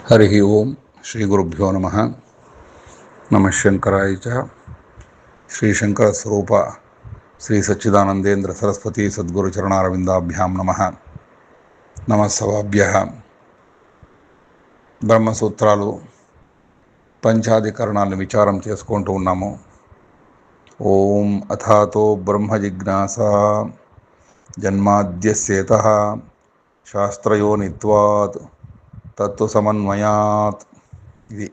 హరి ఓం శ్రీ గురుభ్యో నమ. నమ శంకరాయ చ. శ్రీ శంకర స్వరూప శ్రీ సచ్చిదానందేంద్ర సరస్వతి సద్గురు చరణారవిందాభ్యాం నమ. నమస్సవాభ్య. బ్రహ్మసూత్రాలు పంచాధికరణాలను విచారం చేసుకుంటూ ఉన్నాము. ఓం అథాతో బ్రహ్మ జిజ్ఞాస జన్మాద్యస్యేతః శాస్త్రయోనిత్వాత్ తత్వ సమన్వయాత్. ఇది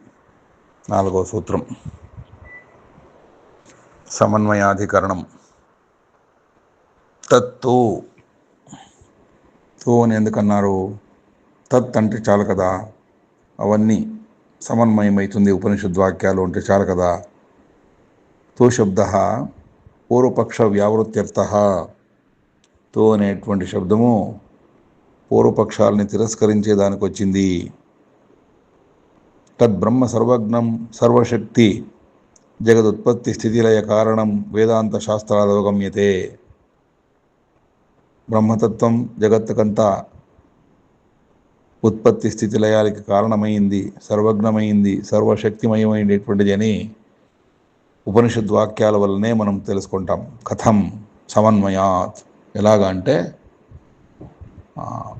4వ సూత్రం. సమన్వయాధికరణం. తత్తు అని ఎందుకన్నారు? తత్ అంటే చాలు కదా, అవన్నీ సమన్వయమవుతుంది. ఉపనిషద్ వాక్యాలు అంటే చాలు కదా. తో శబ్ద పూర్వపక్ష వ్యావృత్యర్థ. తో అనేటువంటి శబ్దము పూర్వపక్షాలని తిరస్కరించేదానికి వచ్చింది. తద్బ్రహ్మ సర్వజ్ఞం సర్వశక్తి జగదుత్పత్తి స్థితిలయ కారణం వేదాంత శాస్త్రాలు అవగమ్యతే. బ్రహ్మతత్వం జగత్తుకంతా ఉత్పత్తి స్థితి లయాలకి కారణమైంది, సర్వజ్ఞమైంది, సర్వశక్తిమయమైనటువంటిది అని ఉపనిషద్ వాక్యాల వల్లనే మనం తెలుసుకుంటాం. కథం సమన్వయాత్. ఎలాగా అంటే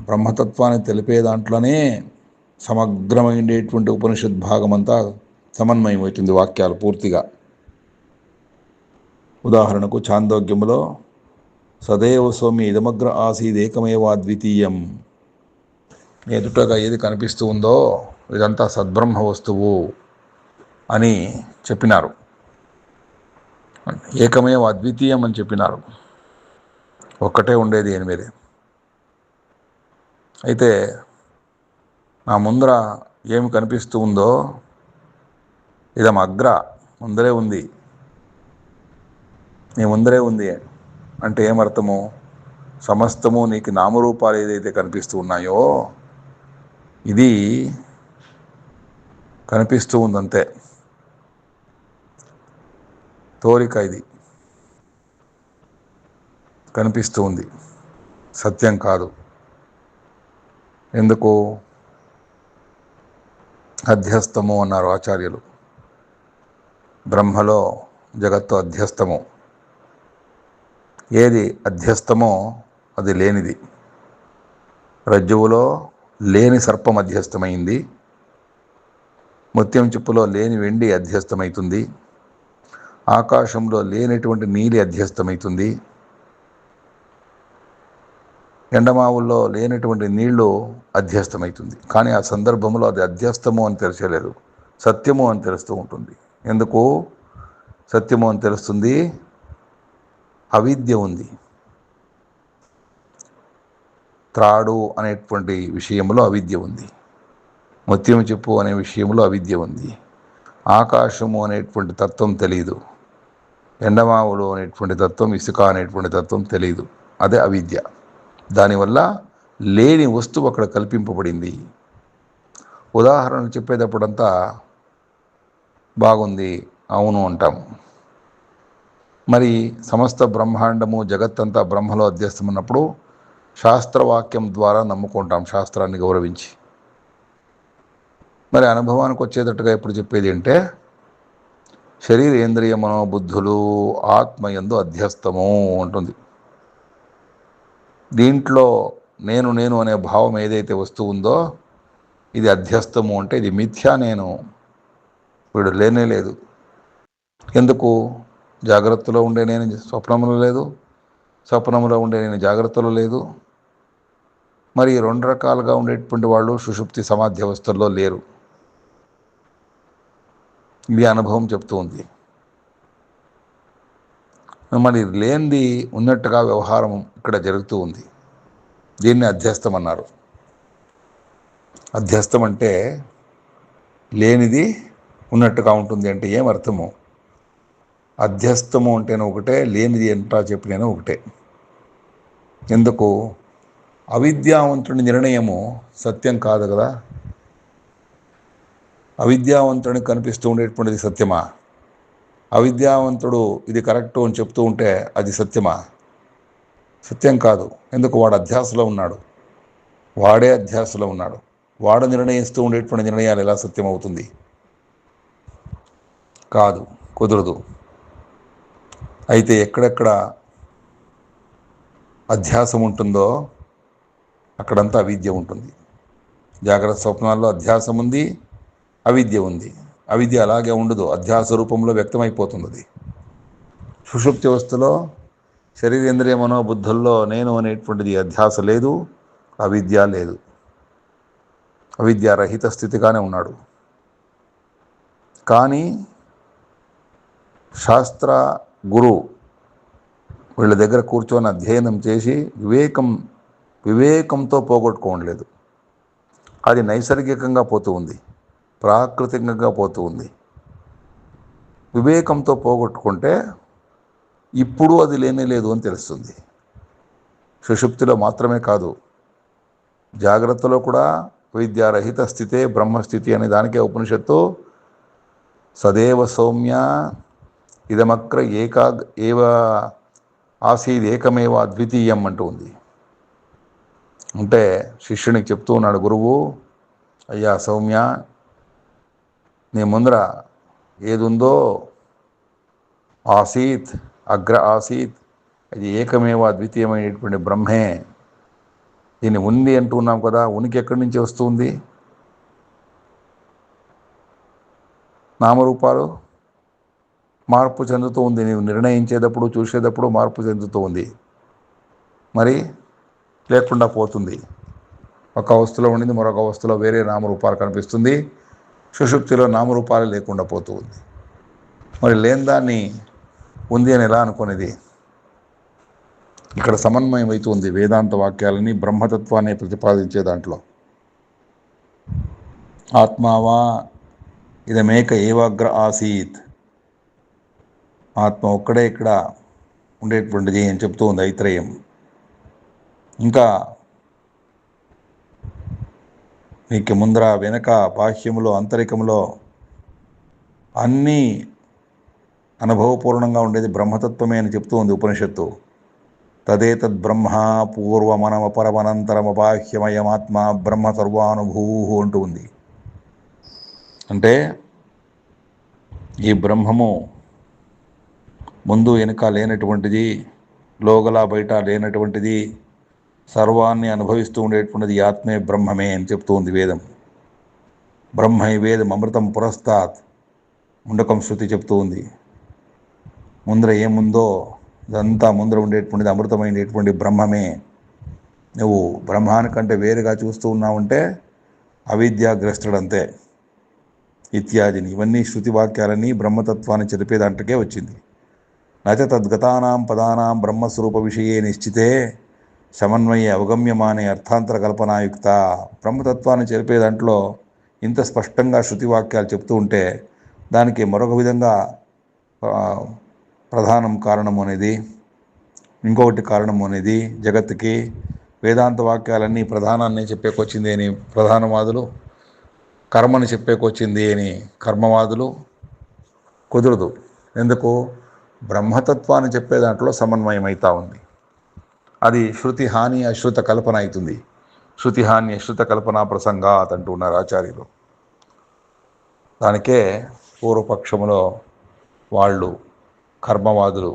బ్రహ్మతత్వాన్ని తెలిపే దాంట్లోనే సమగ్రమైనటువంటి ఉపనిషద్ భాగం అంతా సమన్వయమవుతుంది, వాక్యాలు పూర్తిగా. ఉదాహరణకు ఛాందోగ్యములో సదేవ సౌమ్య ఇదమగ్ర ఆసీదేకమేవ అద్వితీయం. ఎదుటగా ఏది కనిపిస్తూ ఉందో ఇదంతా సద్బ్రహ్మ వస్తువు అని చెప్పినారు. ఏకమేవ అద్వితీయం అని చెప్పినారు. ఒక్కటే ఉండేది 8. అయితే నా ముందర ఏమి కనిపిస్తూ ఉందో ఇదం అగ్ర, ముందరే ఉంది, నీ ముందరే ఉంది అంటే ఏమర్థము? సమస్తము నీకు నామరూపాలు ఏదైతే కనిపిస్తూ ఉన్నాయో ఇది కనిపిస్తూ ఉందంతే, తోరిక. ఇది కనిపిస్తూ ఉంది, సత్యం కాదు. ఎందుకు? అధ్యస్థము అన్నారు ఆచార్యులు. బ్రహ్మలో జగత్తు అధ్యస్థము. ఏది అధ్యస్థమో అది లేనిది. రజ్జువులో లేని సర్పం అధ్యస్థమైంది, ముత్యం చిప్పులో లేని వెండి అధ్యస్థమవుతుంది, ఆకాశంలో లేనటువంటి నీలి అధ్యస్థమవుతుంది, ఎండమావుల్లో లేనటువంటి నీళ్లు అధ్యస్థమవుతుంది. కానీ ఆ సందర్భంలో అది అధ్యస్థము అని తెలియలేదు, సత్యము అని తెలుస్తూ ఉంటుంది. ఎందుకు సత్యము అని తెలుస్తుంది? అవిద్య ఉంది. త్రాడు అనేటువంటి విషయంలో అవిద్య ఉంది, ముత్యం చెప్పు అనే విషయంలో అవిద్య ఉంది, ఆకాశము అనేటువంటి తత్వం తెలియదు, ఎండమావులు అనేటువంటి తత్వం, ఇసుక అనేటువంటి తత్వం తెలియదు. అదే అవిద్య. దానివల్ల లేని వస్తువు అక్కడ కల్పింపబడింది. ఉదాహరణ చెప్పేటప్పుడంతా బాగుంది, అవును అంటాము. మరి సమస్త బ్రహ్మాండము జగత్తంతా బ్రహ్మలో అధ్యస్థమన్నప్పుడు శాస్త్రవాక్యం ద్వారా నమ్ముకుంటాం, శాస్త్రాన్ని గౌరవించి. మరి అనుభవానికి వచ్చేటట్టుగా ఎప్పుడు చెప్పేది అంటే శరీరేంద్రియ మనోబుద్ధులు ఆత్మయందు అధ్యస్థము ఉంటుంది. దీంట్లో నేను నేను అనే భావం ఏదైతే వస్తూ ఉందో ఇది అధ్యస్థము అంటే ఇది మిథ్యా. నేను వీడు లేనే లేదు. ఎందుకు? జాగ్రత్తలో ఉండే నేను స్వప్నంలో లేదు, స్వప్నంలో ఉండే నేను జాగ్రత్తలో లేదు. మరి 2 రకాలుగా ఉండేటువంటి వాళ్ళు సుషుప్తి సమాధి అవస్థల్లో లేరు. ఇది అనుభవం చెప్తూ ఉంది. మరి లేనిది ఉన్నట్టుగా వ్యవహారం ఇక్కడ జరుగుతూ ఉంది. దీన్ని అధ్యస్థం అన్నారు. అధ్యస్థం అంటే లేనిది ఉన్నట్టుగా ఉంటుంది అంటే ఏమర్థము? అధ్యస్థము అంటేనే ఒకటే, లేనిది ఎంటా చెప్పినైనా ఒకటే. ఎందుకు? అవిద్యావంతుని నిర్ణయము సత్యం కాదు కదా. అవిద్యావంతుడికి కనిపిస్తూ ఉండేటువంటిది సత్యమా? అవిద్యావంతుడు ఇది కరెక్టు అని చెప్తూ ఉంటే అది సత్యమా? సత్యం కాదు. ఎందుకు? వాడు అధ్యాసలో ఉన్నాడు, వాడే అధ్యాసలో ఉన్నాడు, వాడు నిర్ణయిస్తూ ఉండేటువంటి నిర్ణయాలు ఎలా సత్యం అవుతుంది? కాదు, కుదరదు. అయితే ఎక్కడెక్కడ అధ్యాసం ఉంటుందో అక్కడంతా అవిద్య ఉంటుంది. జాగ్రత్త స్వప్నాల్లో అధ్యాసం ఉంది, అవిద్య ఉంది. అవిద్య అలాగే ఉండదు, అధ్యాస రూపంలో వ్యక్తమైపోతుంది. అది సుషుప్తి అవస్థలో శరీరేంద్రియ మనోబుద్ధుల్లో నేను అనేటువంటిది అధ్యాస లేదు, అవిద్య లేదు. అవిద్యారహిత స్థితిగానే ఉన్నాడు. కానీ శాస్త్ర గురు వీళ్ళ దగ్గర కూర్చొని అధ్యయనం చేసి వివేకంతో పోగొట్టుకోవట్లేదు. అది నైసర్గికంగా పోతూ ఉంది, ప్రాకృతికంగా పోతూ ఉంది. వివేకంతో పోగొట్టుకుంటే ఇప్పుడు అది లేనే లేదు అని తెలుస్తుంది. సుషుప్తిలో మాత్రమే కాదు, జాగ్రత్తలో కూడా విద్యారహిత స్థితే బ్రహ్మస్థితి అనే దానికే ఉపనిషత్తు సదేవ సౌమ్య ఇదమగ్ర ఏవ ఆసీద్ ఏకమేవ అద్వితీయం అంటూ ఉంది. అంటే శిష్యునికి చెప్తూ ఉన్నాడు గురువు, అయ్యా సౌమ్య, నీ ముందర ఏది ఉందో ఆసీత్, అగ్ర ఆసీత్, అది ఏకమేవ అద్వితీయమైనటువంటి బ్రహ్మే. దీన్ని ఉంది అంటున్నాం కదా, ఉనికి ఎక్కడి నుంచి వస్తుంది? నామరూపాలు మార్పు చెందుతూ ఉంది. నీవు నిర్ణయించేటప్పుడు చూసేటప్పుడు మార్పు చెందుతూ ఉంది. మరి లేకుండా పోతుంది. ఒక అవస్థలో ఉండింది మరొక అవస్థలో వేరే నామరూపాలు కనిపిస్తుంది. సుషుప్తిలో నామరూపాలు లేకుండా పోతూ ఉంది. మరి లేని దాన్ని ఉంది అని ఎలా అనుకునేది? ఇక్కడ సమన్వయం అవుతుంది వేదాంత వాక్యాలని బ్రహ్మతత్వాన్ని ప్రతిపాదించే దాంట్లో. ఆత్మావా ఇదమేక ఏవాగ్ర ఆసీత్, ఆత్మ ఒక్కడే ఇక్కడ ఉండేటువంటిది అని చెప్తూ ఉంది ఐత్రేయం. ఇంకా నీకు ముందర వెనక బాహ్యములో అంతరికములో అన్నీ అనుభవపూర్ణంగా ఉండేది బ్రహ్మతత్వమే అని చెప్తూ ఉంది ఉపనిషత్తు. తదేతద్ బ్రహ్మ పూర్వమనమ పరమనంతరమ బాహ్యమయమాత్మ బ్రహ్మ సర్వానుభూ అంటూ ఉంది. అంటే ఈ బ్రహ్మము ముందు వెనుక లేనటువంటిది, లోగల బయట లేనటువంటిది, సర్వాన్ని అనుభవిస్తూ ఉండేటువంటిది ఆత్మే బ్రహ్మమే అని చెప్తూ ఉంది వేదం. బ్రహ్మై వేదం అమృతం పురస్తాత్ ముండకం శృతి చెప్తూ ఉంది. ముందర ఏముందో ఇదంతా ముందర ఉండేటువంటిది అమృతమైనటువంటి బ్రహ్మమే. నువ్వు బ్రహ్మానికంటే వేరుగా చూస్తూ ఉన్నావంటే అవిద్యాగ్రస్తుడంతే ఇత్యాదిని. ఇవన్నీ శృతి వాక్యాలని బ్రహ్మతత్వాన్ని తెలిపేదాంటకే వచ్చింది. నచ తద్గతానాం పదానాం బ్రహ్మస్వరూప విషయే నిశ్చితే సమన్వయ అవగమ్యమానే అర్థాంతర కల్పనాయుక్త. బ్రహ్మతత్వాన్ని తెలిపే దాంట్లో ఇంత స్పష్టంగా శృతి వాక్యాలు చెప్తూ ఉంటే దానికి మరొక విధంగా ప్రధానం కారణము అనేది, ఇంకొకటి కారణము అనేది జగత్తుకి వేదాంత వాక్యాలన్నీ ప్రధానాన్ని చెప్పేకొచ్చింది అని ప్రధానవాదులు, కర్మని చెప్పేకొచ్చింది అని కర్మవాదులు. కుదరదు. ఎందుకు? బ్రహ్మతత్వాన్ని చెప్పే దాంట్లో సమన్వయం అవుతా ఉంది. అది శృతి హాని అశ్రుత కల్పన అవుతుంది. శృతి హాని అశ్రుత కల్పన ప్రసంగాత్ అంటున్నారు ఆచార్యులు. దానికే పూర్వపక్షములో వాళ్ళు కర్మవాదులు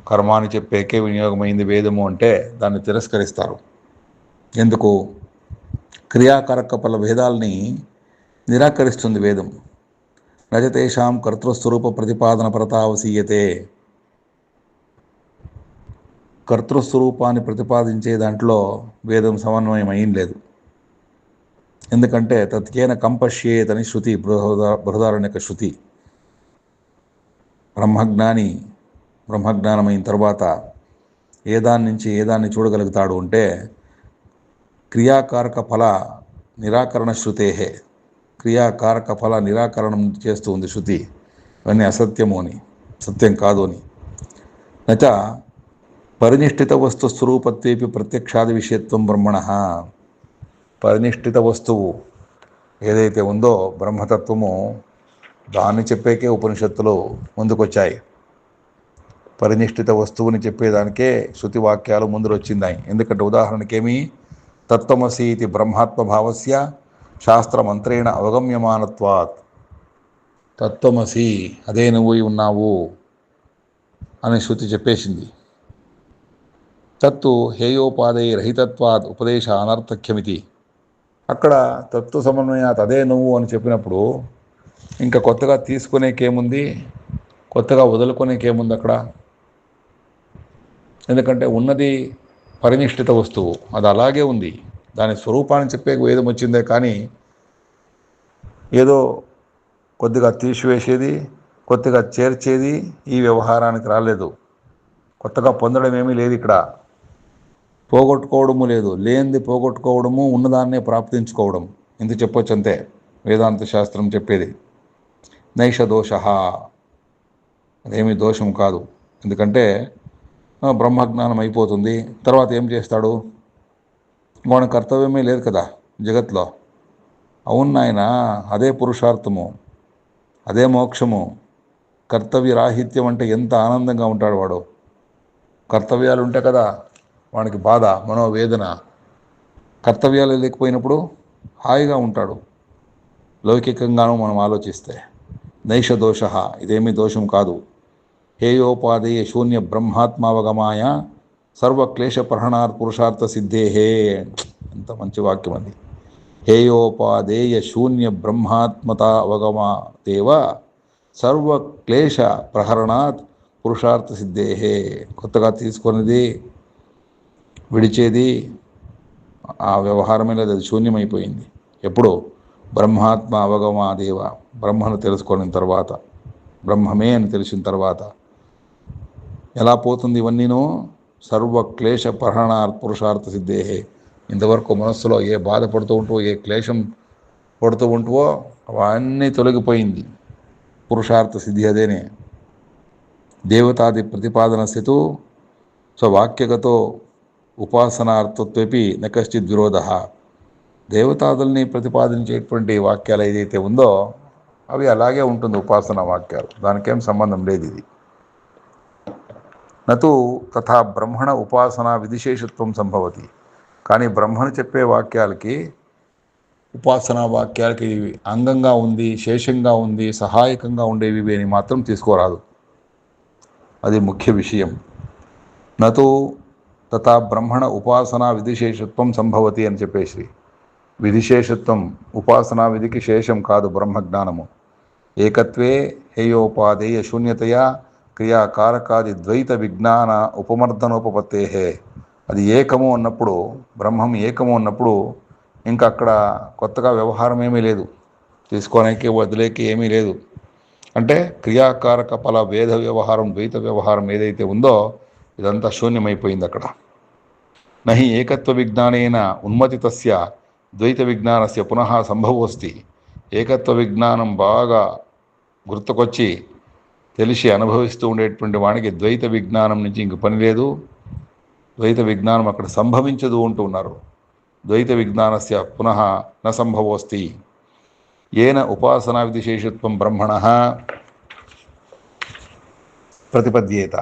కర్మాన్ని చెప్పేకే వినియోగమైంది వేదము అంటే దాన్ని తిరస్కరిస్తారు. ఎందుకు? క్రియాకారక పల భేదాల్ని నిరాకరిస్తుంది వేదం. నజతేషాం కర్తృస్వరూప ప్రతిపాదన పరతావసీయతే. కర్తృస్వరూపాన్ని ప్రతిపాదించే దాంట్లో వేదం సమన్వయం అయ్యం లేదు. ఎందుకంటే తత్కేన కంపశ్యేతని శృతి, బృహదారణ్యక శృతి. బ్రహ్మజ్ఞానమైన తర్వాత ఏదాని నుంచి ఏదాన్ని చూడగలుగుతాడు అంటే క్రియాకారక ఫల నిరాకరణ శృతేహే. క్రియాకారక ఫల నిరాకరణం చేస్తూ ఉంది శృతి. ఇవన్నీ అసత్యము అని, సత్యం కాదు అని. నచ పరినిష్ఠిత వస్తు స్వరూపత్వేపి ప్రత్యక్షాది విషయత్వం బ్రహ్మణ. పరినిష్ఠిత వస్తువు ఏదైతే ఉందో బ్రహ్మతత్వము, దాన్ని చెప్పేకే ఉపనిషత్తులు ముందుకొచ్చాయి. పరినిష్ఠిత వస్తువుని చెప్పేదానికే శృతి వాక్యాలు ముందు వచ్చిందాయి. ఎందుకంటే ఉదాహరణకేమి తత్వమసి ఇది బ్రహ్మాత్మభావస్య శాస్త్రమంత్రేణ అవగమ్యమానత్వాత్. తత్వమసి, అదే నువ్వు ఉన్నావు అని శృతి చెప్పేసింది. తత్తు హేయోపాదే రహితత్వాత్ ఉపదేశ అనర్థక్యమితి. అక్కడ తత్వ సమన్వయాత్ అదే నువ్వు అని చెప్పినప్పుడు ఇంకా కొత్తగా తీసుకునేకేముంది, కొత్తగా వదులుకునేకేముంది అక్కడ? ఎందుకంటే ఉన్నది పరినిష్ఠిత వస్తువు, అది అలాగే ఉంది. దాని స్వరూపాన్ని చెప్పే వేదం వచ్చిందే కానీ ఏదో కొద్దిగా తీసివేసేది, కొద్దిగా చేర్చేది ఈ వ్యవహారానికి రాలేదు. కొత్తగా పొందడం ఏమీ లేదు ఇక్కడ, పోగొట్టుకోవడము లేదు. లేనిది పోగొట్టుకోవడము, ఉన్నదాన్నే ప్రాప్తించుకోవడం, ఇంత చెప్పొచ్చు అంతే వేదాంత శాస్త్రం చెప్పేది. నైష దోష, అదేమీ దోషం కాదు. ఎందుకంటే బ్రహ్మజ్ఞానం అయిపోతుంది, తర్వాత ఏం చేస్తాడు? వాడి కర్తవ్యమే లేదు కదా జగత్లో. అవును నాయన, అదే పురుషార్థము, అదే మోక్షము. కర్తవ్య రాహిత్యం అంటే ఎంత ఆనందంగా ఉంటాడు వాడు. కర్తవ్యాలు ఉంటే కదా వానికి బాధ, మనోవేదన. కర్తవ్యాలు లేకపోయినప్పుడు హాయిగా ఉంటాడు లౌకికంగాను మనం ఆలోచిస్తే. నైష దోష, ఇదేమీ దోషం కాదు. హేయోపాదేయ శూన్య బ్రహ్మాత్మావగమాయ సర్వక్లేశ ప్రహణాత్ పురుషార్థ సిద్ధేహే. ఎంత మంచి వాక్యం అది. హేయోపాదేయ శూన్య బ్రహ్మాత్మత అవగమాదేవ సర్వక్లేశ ప్రహరణాత్ పురుషార్థ సిద్ధేహే. కొత్తగా తీసుకున్నది, విడిచేది ఆ వ్యవహారమే లేదు, అది శూన్యమైపోయింది. ఎప్పుడు? బ్రహ్మాత్మ అవగమాదేవ, బ్రహ్మను తెలుసుకున్న తర్వాత, బ్రహ్మమే అని తెలిసిన తర్వాత. ఎలా పోతుంది ఇవన్నీను? సర్వక్లేశ ప్రహరణాత్ పురుషార్థ సిద్ధేహే. ఇంతవరకు మనస్సులో ఏ బాధపడుతూ ఉంటువో, ఏ క్లేశం పడుతూ ఉంటువో అవన్నీ తొలగిపోయింది. పురుషార్థ సిద్ధి అదేనే. దేవతాది ప్రతిపాదన స్థితు స్వవాక్యగతో ఉపాసనార్థత్వేపి న కశ్చిత్ విరోధ. దేవతాదుల్ని ప్రతిపాదించేటువంటి వాక్యాలు ఏదైతే ఉందో అవి అలాగే ఉంటుంది, ఉపాసనా వాక్యాలు, దానికేం సంబంధం లేదు. ఇది నతు తథా బ్రహ్మణ ఉపాసనా విధిశేషత్వం సంభవతి. కానీ బ్రహ్మను చెప్పే వాక్యాలకి, ఉపాసనా వాక్యాలకి అంగంగా ఉంది, శేషంగా ఉంది, సహాయకంగా ఉండేవి అని మాత్రం తీసుకోరాదు. అది ముఖ్య విషయం. నతు తథా బ్రహ్మణ ఉపాసనా విధిశేషత్వం సంభవతి అని చెప్పేసి, విధిశేషత్వం ఉపాసనా విధికి శేషం కాదు బ్రహ్మజ్ఞానము. ఏకత్వే హేయోపాదేయ శూన్యతయా క్రియాకారకాది ద్వైత విజ్ఞాన ఉపమర్దనోపపత్తేహే. అది ఏకము అన్నప్పుడు, బ్రహ్మం ఏకము అన్నప్పుడు ఇంకా అక్కడ కొత్తగా వ్యవహారం ఏమీ లేదు, తీసుకోనికి వదిలేకి ఏమీ లేదు. అంటే క్రియాకారక ఫల భేద వ్యవహారం, ద్వైత వ్యవహారం ఏదైతే ఉందో ఇదంతా శూన్యమైపోయింది అక్కడ. నహి ఏకత్వ విజ్ఞానేన ఉన్మతితస్య ద్వైత విజ్ఞానస్య పునః సంభవోస్తి. ఏకత్వ విజ్ఞానం బాగా గుర్తుకొచ్చి తెలిసి అనుభవిస్తూ ఉండేటువంటి వానికి ద్వైత విజ్ఞానం నుంచి ఇంక పని లేదు, ద్వైత విజ్ఞానం అక్కడ సంభవించదు అంటూ ఉన్నారు. ద్వైత విజ్ఞానస్య పునః న సంభవోస్తి. ఏన ఉపాసనా విధిశేషత్వం బ్రహ్మణ ప్రతిపద్యేత.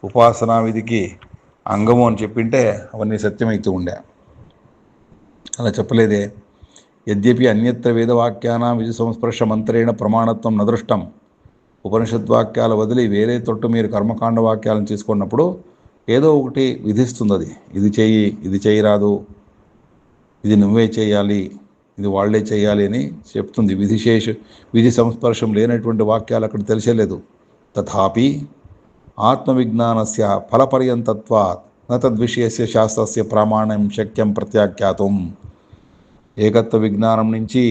ఉపాసనా విధికి అంగము అని చెప్పింటే అవన్నీ సత్యమైతూ ఉండే. అలా చెప్పలేదే. యద్యపి అన్యత్ర వేదవాక్యానాం విధి సంస్పర్శ మంత్రేణ ప్రమాణత్వం నదృష్టం. ఉపనిషద్వాక్యాల వదిలి వేరే తొట్టు మీరు కర్మకాండ వాక్యాలను తీసుకున్నప్పుడు ఏదో ఒకటి విధిస్తుంది. అది ఇది చెయ్యి, ఇది చేయరాదు, ఇది నువ్వే చేయాలి, ఇది వాళ్లే చేయాలి అని చెప్తుంది. విధి సంస్పర్శం లేనటువంటి వాక్యాలు అక్కడ తెలిసేలేదు. తథాపి ఆత్మవిజ్ఞానస్య ఫలపర్యంతత్వాత్ న తద్విషయస్య శాస్త్రస్య ప్రామాణ్యం శక్యం ప్రత్యాఖ్యాతం. ఏకత్వ విజ్ఞానం నుంచి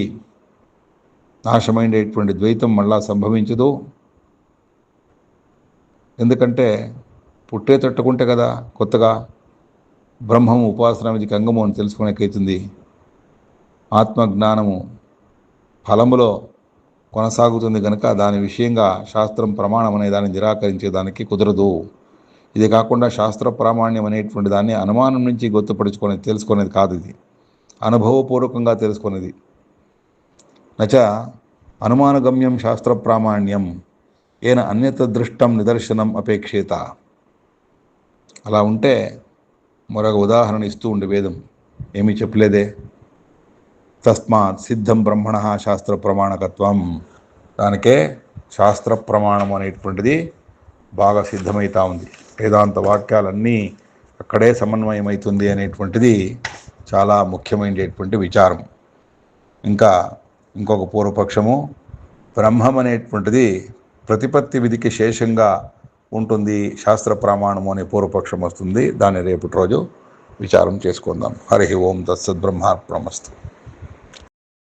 నాశమైనటువంటి ద్వైతం మళ్ళా సంభవించదు. ఎందుకంటే పుట్టే తట్టుకుంటే కదా కొత్తగా బ్రహ్మము ఉపాసన విధికి అంగము అని తెలుసుకునేకైతుంది. ఆత్మజ్ఞానము ఫలములో కొనసాగుతుంది కనుక దాని విషయంగా శాస్త్రం ప్రమాణం అనే దాన్ని నిరాకరించేదానికి కుదరదు. ఇది కాకుండా శాస్త్ర ప్రామాణ్యం అనేటువంటి దాన్ని అనుమానం నుంచి తెలుసుకునేది కాదు. ఇది అనుభవపూర్వకంగా తెలుసుకునేది. నచ అనుమానగమ్యం శాస్త్ర ప్రామాణ్యం ఏన అన్యత దృష్టం నిదర్శనం అపేక్షేత. అలా ఉంటే మరొక ఉదాహరణ ఇస్తూ ఉండే వేదం ఏమీ చెప్పలేదే. తస్మాత్ సిద్ధం బ్రహ్మణ శాస్త్ర ప్రమాణకత్వం. దానికే శాస్త్ర ప్రమాణం అనేటువంటిది బాగా సిద్ధమవుతా ఉంది. వేదాంత వాక్యాలన్నీ అక్కడే సమన్వయమవుతుంది అనేటువంటిది చాలా ముఖ్యమైనటువంటి విచారం. ఇంకా ఇంకొక పూర్వపక్షము, బ్రహ్మం అనేటువంటిది ప్రతిపత్తి విధికి శేషంగా ఉంటుంది, శాస్త్ర ప్రమాణము అనే పూర్వపక్షం వస్తుంది. దాన్ని రేపటి రోజు విచారం చేసుకుందాం. హరి ఓం తత్సత్ బ్రహ్మార్పణమస్తు.